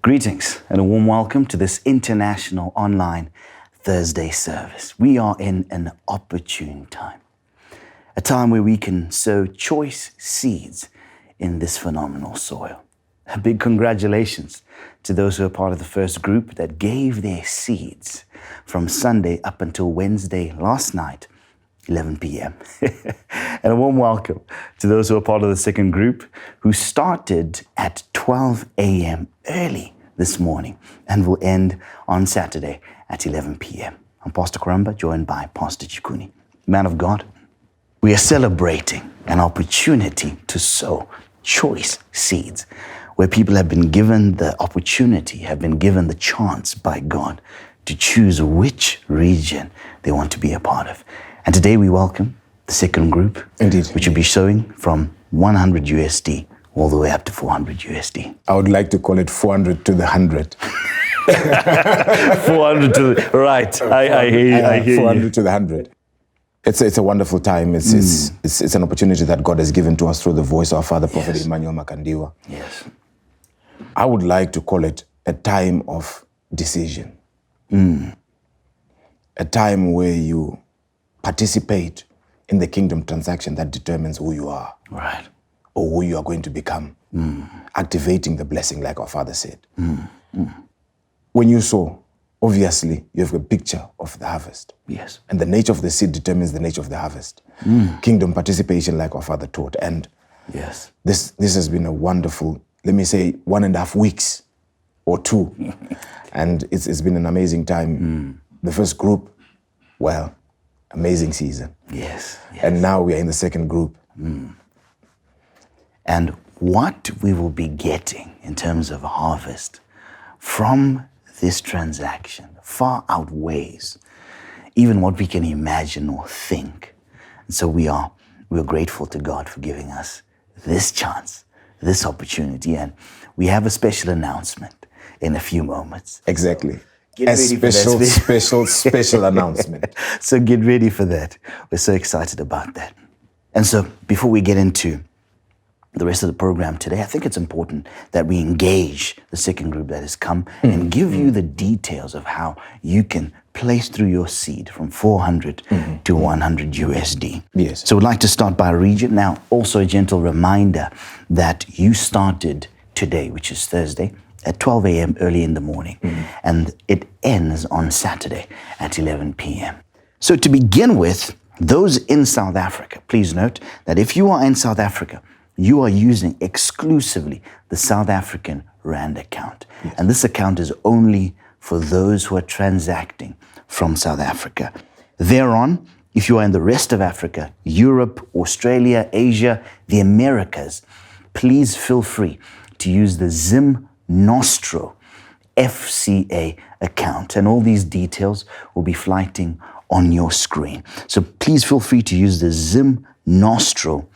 Greetings and a warm welcome to this international online Thursday service. We are in an opportune time, a time where we can sow choice seeds in this phenomenal soil. A big congratulations to those who are part of the first group that gave their seeds from Sunday up until Wednesday last night, 11 p.m. And a warm welcome to those who are part of the second group who started at 12 a.m. early this morning and will end on Saturday at 11 p.m. I'm Pastor Karamba, joined by Pastor Chikuni. Man of God, we are celebrating an opportunity to sow choice seeds where people have been given the opportunity, have been given the chance by God to choose which region they want to be a part of. And today we welcome the second group, Indeed, which will be showing from 100 USD all the way up to 400 USD. I would like to call it 400 to the 100. 400 to the, right. I hear you. 400 to the 100. It's a wonderful time. It's an opportunity that God has given to us through the voice of our Father, Prophet Emmanuel Makandiwa. Yes. I would like to call it a time of decision. A time where you participate in the kingdom transaction that determines who you are. Right. Or who you are going to become. Activating the blessing like our Father said. When you sow, obviously you have a picture of the harvest. Yes. And the nature of the seed determines the nature of the harvest. Kingdom participation like our Father taught. And yes, this has been a wonderful, let me say, 1.5 weeks or 2. And it's been an amazing time. The first group, well, amazing season. Yes. And now we are in the second group. And what we will be getting in terms of harvest from this transaction far outweighs even what we can imagine or think. And so we're grateful to God for giving us this chance, this opportunity. And we have a special announcement in a few moments. Exactly. Get A ready for special announcement. So get ready for that. We're so excited about that. And so before we get into the rest of the program today, I think it's important that we engage the second group that has come and give you the details of how you can place through your seed from 400 to 100 USD. Yes. So we'd like to start by region. Now, also a gentle reminder that you started today, which is Thursday, at 12 a.m. early in the morning, and it ends on Saturday at 11 p.m. So to begin with, those in South Africa, please note that if you are in South Africa, you are using exclusively the South African Rand account. Yes. And this account is only for those who are transacting from South Africa. Thereon, if you are in the rest of Africa, Europe, Australia, Asia, the Americas, please feel free to use the Zim Nostro FCA account. And all these details will be flighting on your screen. So please feel free to use the Zim Nostro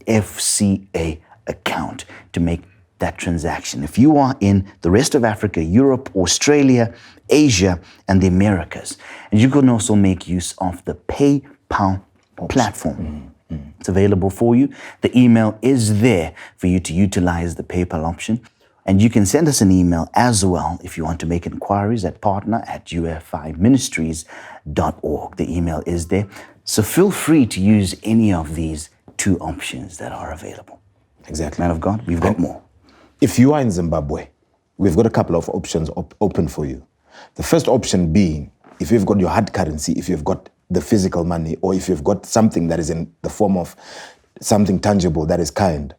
FCA account to make that transaction. If you are in the rest of Africa, Europe, Australia, Asia, and the Americas, and you can also make use of the PayPal platform. It's available for you. The email is there for you to utilize the PayPal option. And you can send us an email as well if you want to make inquiries at partner@ufiministries.org. The email is there. So feel free to use any of these 2 options that are available. Exactly. Man of God, we've got more. If you are in Zimbabwe, we've got a couple of options open for you. The first option being, if you've got your hard currency, if you've got the physical money, or if you've got something that is in the form of something tangible that is kind,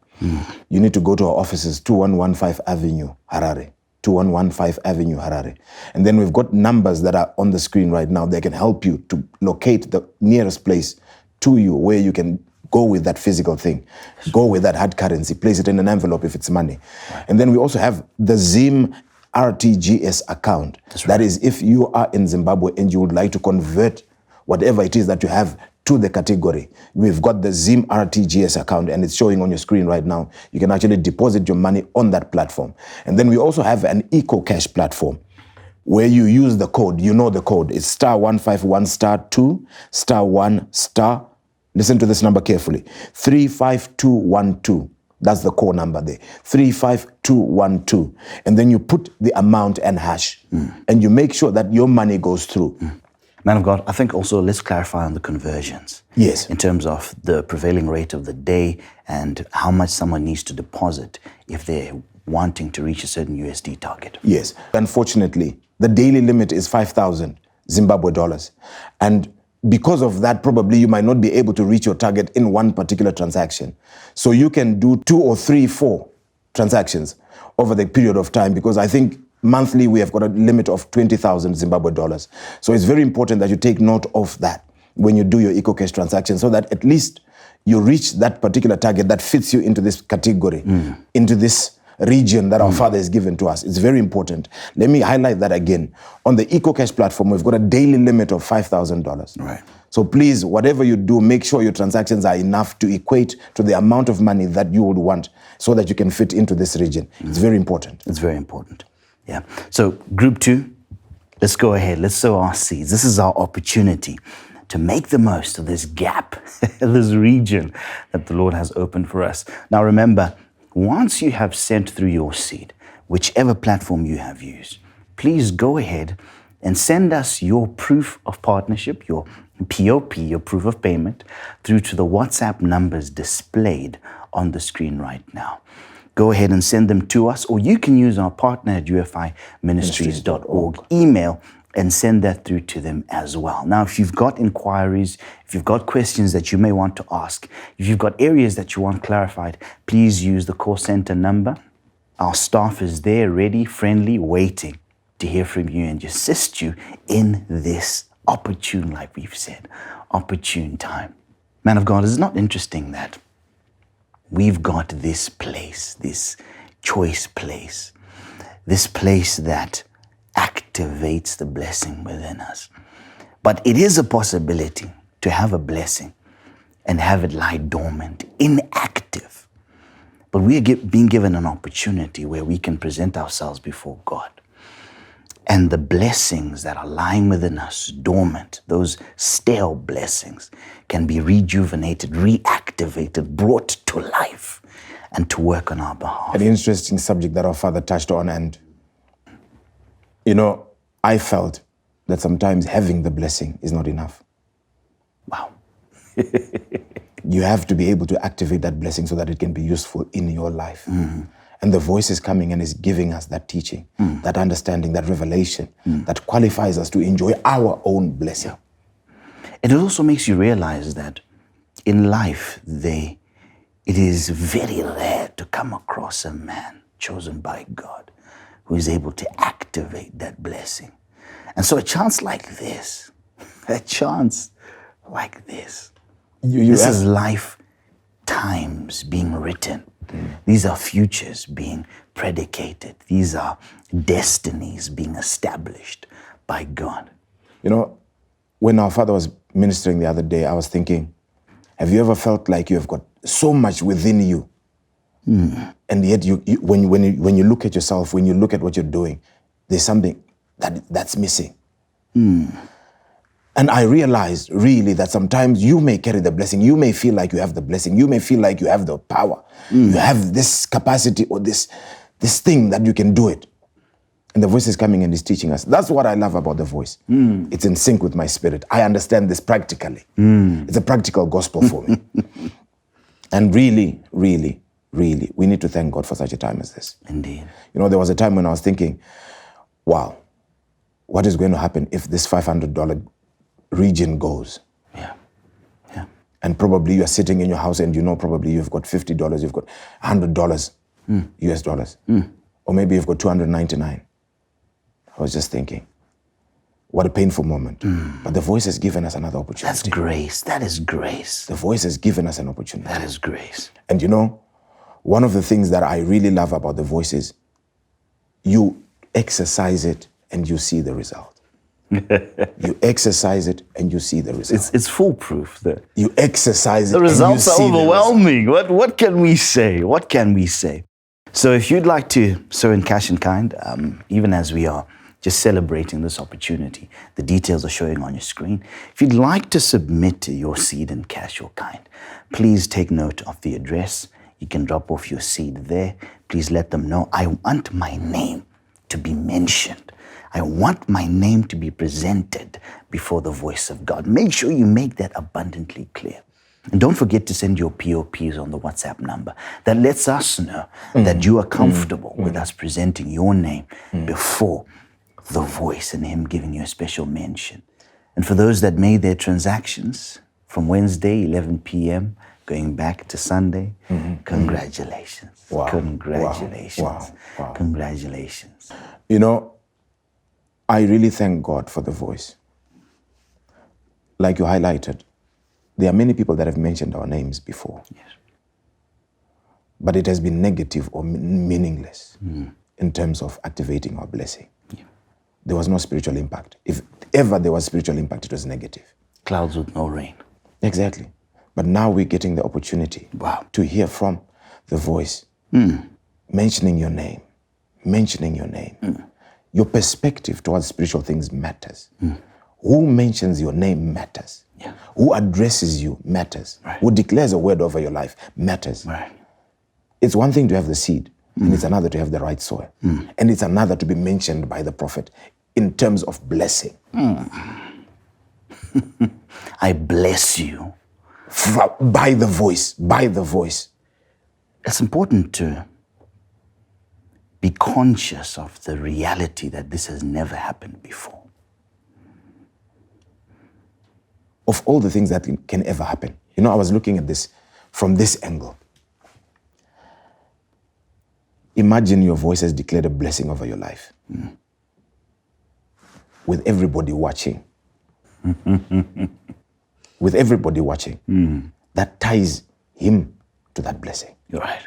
you need to go to our offices, 2115 Avenue, Harare. 2115 Avenue, Harare. And then we've got numbers that are on the screen right now. They can help you to locate the nearest place to you where you can go with that physical thing, go with that hard currency, place it in an envelope if it's money. Right. And then we also have the Zim RTGS account. Right. That is, if you are in Zimbabwe and you would like to convert whatever it is that you have to the category, we've got the Zim RTGS account and it's showing on your screen right now. You can actually deposit your money on that platform. And then we also have an EcoCash platform where you use the code, you know the code. It's *151*2 *1*. Listen to this number carefully. 35212. That's the core number there. 35212. And then you put the amount and hash. And you make sure that your money goes through. Man of God, I think also let's clarify on the conversions. Yes. In terms of the prevailing rate of the day and how much someone needs to deposit if they're wanting to reach a certain USD target. Yes. Unfortunately, the daily limit is 5,000 Zimbabwe dollars. And because of that, probably you might not be able to reach your target in one particular transaction. So you can do 2 or 3, 4 transactions over the period of time, because I think monthly we have got a limit of 20,000 Zimbabwe dollars. So it's very important that you take note of that when you do your EcoCash transaction, so that at least you reach that particular target that fits you into this category, into this region that our Father has given to us. It's very important. Let me highlight that again. On the EcoCash platform, we've got a daily limit of $5,000. Right. So please, whatever you do, make sure your transactions are enough to equate to the amount of money that you would want, so that you can fit into this region. It's very important. It's very important. Yeah. So group 2, let's go ahead. Let's sow our seeds. This is our opportunity to make the most of this gap, this region that the Lord has opened for us. Now remember, once you have sent through your seed, whichever platform you have used, please go ahead and send us your proof of partnership, your POP, your proof of payment, through to the WhatsApp numbers displayed on the screen right now. Go ahead and send them to us, or you can use our partner at ufiministries.org email and send that through to them as well. Now, if you've got inquiries, if you've got questions that you may want to ask, if you've got areas that you want clarified, please use the call center number. Our staff is there, ready, friendly, waiting to hear from you and assist you in this opportune, like we've said, opportune time. Man of God, is it not interesting that we've got this place, this choice place, this place that activates the blessing within us? But it is a possibility to have a blessing and have it lie dormant, inactive. But we are being given an opportunity where we can present ourselves before God. And the blessings that are lying within us, dormant, those stale blessings, can be rejuvenated, reactivated, brought to life, and to work on our behalf. An interesting subject that our Father touched on. And, you know, I felt that sometimes having the blessing is not enough. Wow. You have to be able to activate that blessing so that it can be useful in your life. And the voice is coming and is giving us that teaching, that understanding, that revelation that qualifies us to enjoy our own blessing. And it also makes you realize that in life, it is very rare to come across a man chosen by God who is able to activate that blessing. And so a chance like this, this is lifetimes being written. These are futures being predicated. These are destinies being established by God. You know, when our Father was ministering the other day, I was thinking, have you ever felt like you have got so much within you? And yet when you look at yourself, when you look at what you're doing, there's something that's missing. And I realized really that sometimes you may carry the blessing. You may feel like you have the blessing. You may feel like you have the power. You have this capacity or this thing that you can do it. And the voice is coming and is teaching us. That's what I love about the voice. It's in sync with my spirit. I understand this practically. It's a practical gospel for me. And really, really, really, we need to thank God for such a time as this. Indeed. You know, there was a time when I was thinking, wow, what is going to happen if this $500 region goes? Yeah. And probably you are sitting in your house and you know probably you've got $50, you've got $100 US dollars. Or maybe you've got 299. I was just thinking, what a painful moment. But the voice has given us another opportunity. That's grace. That is grace. The voice has given us an opportunity. That is grace. And you know, one of the things that I really love about the voice is you exercise it and you see the result. You exercise it and you see the result. It's foolproof. You exercise it. The results and you see are overwhelming. What can we say? What can we say? So if you'd like to sow in cash and kind, even as we are just celebrating this opportunity, the details are showing on your screen. If you'd like to submit your seed in cash or kind, please take note of the address, You can drop off your seed there. Please let them know, I want my name to be mentioned. I want my name to be presented before the voice of God. Make sure you make that abundantly clear. And don't forget to send your POPs on the WhatsApp number. That lets us know that you are comfortable with us presenting your name before the voice and him giving you a special mention. And for those that made their transactions from Wednesday, 11 p.m., going back to Sunday, congratulations. Wow. Congratulations. Wow. Congratulations. You know, I really thank God for the voice. Like you highlighted, there are many people that have mentioned our names before. Yes. But it has been negative or meaningless in terms of activating our blessing. Yeah. There was no spiritual impact. If ever there was spiritual impact, it was negative. Clouds with no rain. Exactly. But now we're getting the opportunity to hear from the voice, mentioning your name. Your perspective towards spiritual things matters. Who mentions your name matters. Yeah. Who addresses you matters. Right. Who declares a word over your life matters. Right. It's one thing to have the seed, and it's another to have the right soil. And it's another to be mentioned by the prophet in terms of blessing. I bless you. By the voice. It's important to be conscious of the reality that this has never happened before. Of all the things that can ever happen. You know, I was looking at this from this angle. Imagine your voice has declared a blessing over your life. With everybody watching. With everybody watching. That ties him to that blessing. You're right.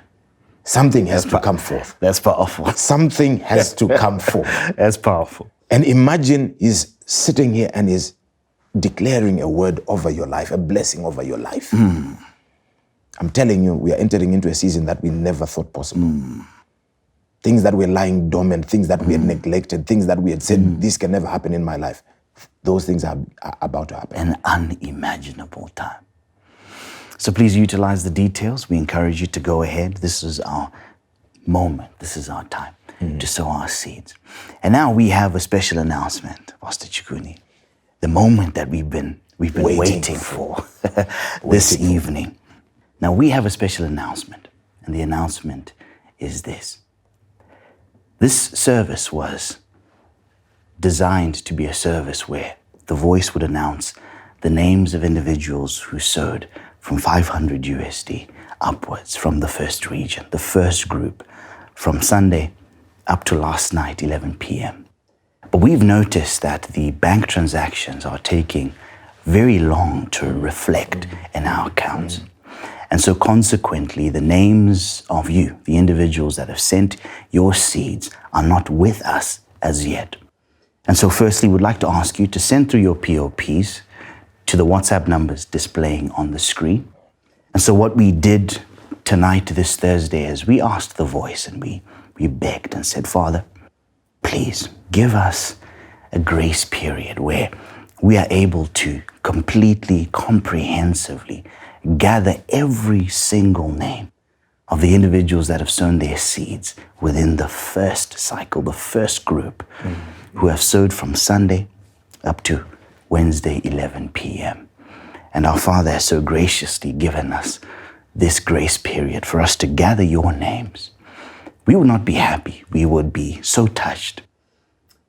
Something has to come forth. That's powerful. Something has to come forth. That's powerful. And imagine he's sitting here and he's declaring a word over your life, a blessing over your life. I'm telling you, we are entering into a season that we never thought possible. Things that were lying dormant, things that we had neglected, things that we had said, this can never happen in my life. Those things are about to happen. An unimaginable time. So please utilize the details. We encourage you to go ahead. This is our moment. This is our time to sow our seeds. And now we have a special announcement, Pastor Chikuni. The moment that we've been waiting for this evening. Now we have a special announcement, and the announcement is this. This service was designed to be a service where the voice would announce the names of individuals who sowed from 500 USD upwards from the first region, the first group, from Sunday up to last night, 11 p.m. But we've noticed that the bank transactions are taking very long to reflect in our accounts. And so consequently, the names of you, the individuals that have sent your seeds, are not with us as yet. And so firstly, we'd like to ask you to send through your POPs to the WhatsApp numbers displaying on the screen. And so what we did tonight, this Thursday, is we asked the voice and we begged and said, Father, please give us a grace period where we are able to completely, comprehensively gather every single name of the individuals that have sown their seeds within the first cycle, the first group, who have sowed from Sunday up to Wednesday, 11 p.m. And our Father has so graciously given us this grace period for us to gather your names. We would not be happy. We would be so touched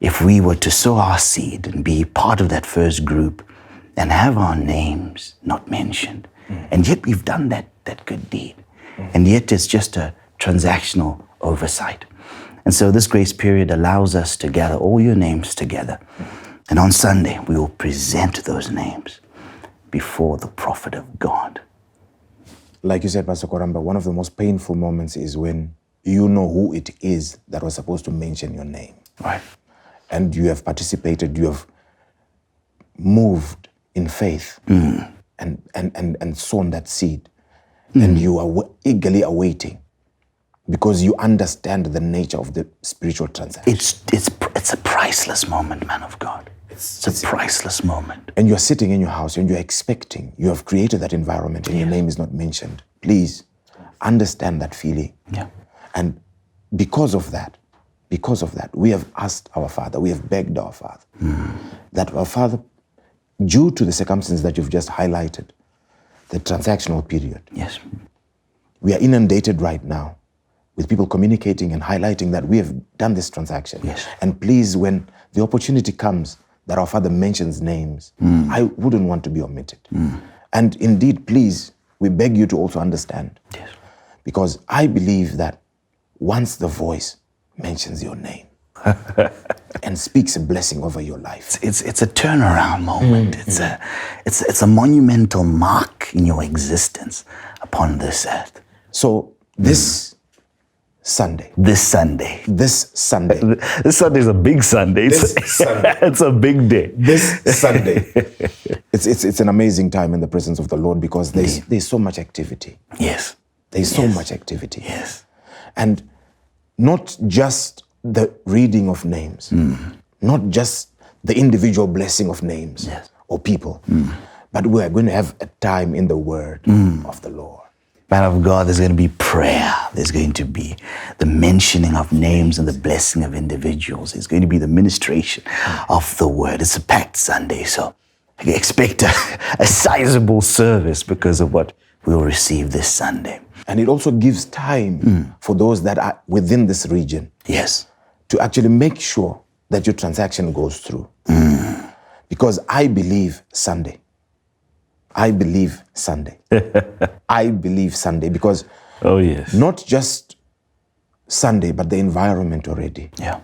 if we were to sow our seed and be part of that first group and have our names not mentioned. And yet we've done that good deed. And yet it's just a transactional oversight. And so this grace period allows us to gather all your names together. And on Sunday, we will present those names before the prophet of God. Like you said, Pastor Koramba, one of the most painful moments is when you know who it is that was supposed to mention your name. Right. And you have participated, you have moved in faith and sown that seed. And you are eagerly awaiting because you understand the nature of the spiritual transaction. It's a priceless moment, man of God. It's a priceless moment. And you're sitting in your house and you're expecting, you have created that environment and your name is not mentioned. Please, understand that feeling. Yeah. And because of that, we have asked our Father, we have begged our Father, that our Father, due to the circumstances that you've just highlighted, the transactional period, Yes. we are inundated right now with people communicating and highlighting that we have done this transaction. Yes. And please, when the opportunity comes that our Father mentions names, I wouldn't want to be omitted. And indeed, please, we beg you to also understand. Yes. Because I believe that once the voice mentions your name and speaks a blessing over your life, It's a turnaround moment. It's a monumental mark in your existence upon this earth. so this Sunday, This Sunday. this This Sunday is a big Sunday. This Sunday. It's a big day. Sunday, it's an amazing time in the presence of the Lord because there's so much activity. Yes. There's so much activity. Yes. And not just the reading of names, not just the individual blessing of names Yes. or people, but we are going to have a time in the word of the Lord. Man of God, there's going to be prayer. There's going to be the mentioning of names and the blessing of individuals. It's going to be the ministration of the word. It's a packed Sunday, so expect a sizable service because of what we'll receive this Sunday. And it also gives time for those that are within this region Yes. to actually make sure that your transaction goes through. Because I believe Sunday. I believe Sunday because Oh, yes. not just Sunday, but the environment already. Yeah.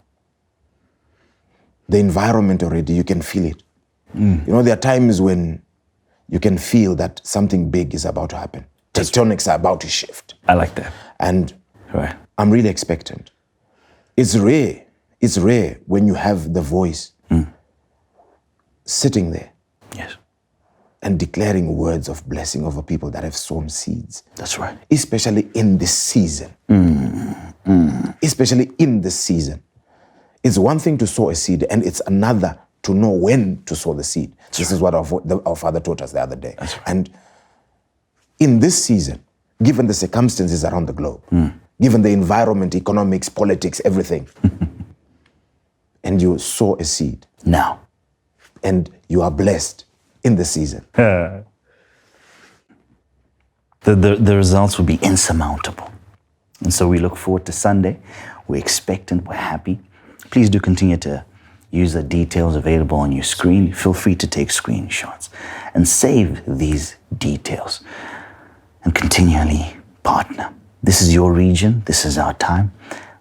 The environment already, you can feel it. You know, there are times when you can feel that something big is about to happen. Tectonics are about to shift. I like that. And Right. I'm really expectant. It's rare when you have the voice sitting there Yes. and declaring words of blessing over people that have sown seeds. That's right. Especially in this season. Especially in this season. It's one thing to sow a seed and it's another to know when to sow the seed. This is what our Father taught us the other day. That's right. And in this season, given the circumstances around the globe, given the environment, economics, politics, everything, and you sow a seed Now. and you are blessed in the season. The results will be insurmountable. And so we look forward to Sunday. We're expectant, we're happy. Please do continue to use the details available on your screen. Feel free to take screenshots and save these details and continually partner. This is your region. This is our time.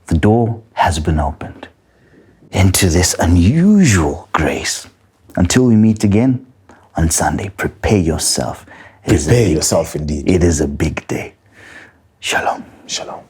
The door has been opened into this unusual grace. Until we meet again on Sunday, prepare yourself. It is a Prepare big yourself day. indeed. It is a big day. Shalom. Shalom.